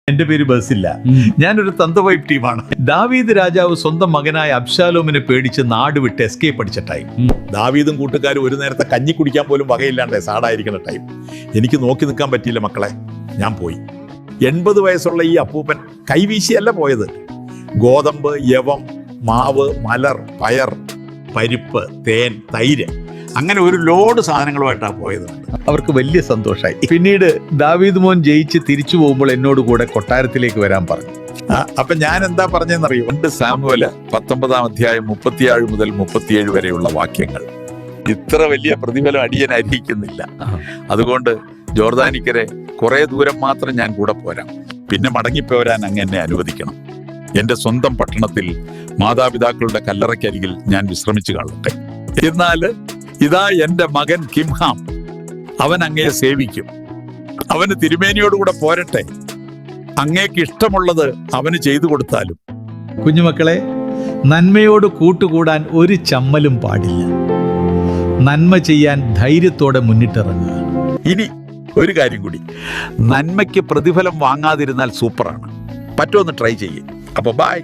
എന്റെ പേര് ബസില്ല, ഞാനൊരു തന്തവൈപ്പ് ടീമാണ്. ദാവീദ് രാജാവ് സ്വന്തം മകനായ അബ്ശാലോമിനെ പേടിച്ച് നാട് വിട്ട് എസ്കേപ്പ് അടിച്ച ടൈം. ദാവീദും കൂട്ടുകാരും ഒരു നേരത്തെ കഞ്ഞി കുടിക്കാൻ പോലും വകയില്ലാണ്ട് സാടായിരിക്കുന്ന ടൈം. എനിക്ക് നോക്കി നിൽക്കാൻ പറ്റിയില്ല മക്കളെ, ഞാൻ പോയി. 80 വയസ്സുള്ള ഈ അപ്പൂപ്പൻ കൈവീശിയല്ല പോയത്. ഗോതമ്പ്, യവം, മാവ്, മലർ, പയർ, പരിപ്പ്, തേൻ, തൈര്, അങ്ങനെ ഒരു ലോഡ് സാധനങ്ങളുമായിട്ടാണ് പോയത്. അവർക്ക് വലിയ സന്തോഷമായി. പിന്നീട് ദാവീദ് മോൻ ജയിച്ച് തിരിച്ചു പോകുമ്പോൾ എന്നോട് കൂടെ കൊട്ടാരത്തിലേക്ക് വരാൻ പറഞ്ഞു. അപ്പൊ ഞാൻ എന്താ പറഞ്ഞെന്നറിയോ? 2 സാമുവേല് 19-ാം അധ്യായം 36 മുതൽ 37 വരെയുള്ള വാക്യങ്ങൾ. ഇത്ര വലിയ പ്രതിഫലം അടിയൻ അർഹിക്കുന്നില്ല. അതുകൊണ്ട് ജോർദാനിക്കരെ കുറെ ദൂരം മാത്രം ഞാൻ കൂടെ പോരാം. പിന്നെ മടങ്ങിപ്പോരാൻ അങ്ങ് എന്നെ അനുവദിക്കണം. എന്റെ സ്വന്തം പട്ടണത്തിൽ മാതാപിതാക്കളുടെ കല്ലറയ്ക്കരികിൽ ഞാൻ വിശ്രമിച്ചു കാണട്ടെ. എന്നാൽ ഇതാ എന്റെ മകൻ കിംഹാം, അവൻ അങ്ങയെ സേവിക്കും. അവന് തിരുമേനിയോടുകൂടെ പോരട്ടെ. അങ്ങേക്ക് ഇഷ്ടമുള്ളത് അവന് ചെയ്തു കൊടുത്താലും. കുഞ്ഞുമക്കളെ, നന്മയോട് കൂട്ടുകൂടാൻ ഒരു ചമ്മലും പാടില്ല. നന്മ ചെയ്യാൻ ധൈര്യത്തോടെ മുന്നിട്ടിറങ്ങുക. ഇനി ഒരു കാര്യം കൂടി, നന്മയ്ക്ക് പ്രതിഫലം വാങ്ങാതിരുന്നാൽ സൂപ്പറാണ്. പറ്റുമെന്ന് ട്രൈ ചെയ്യേ. അപ്പൊ ബൈ.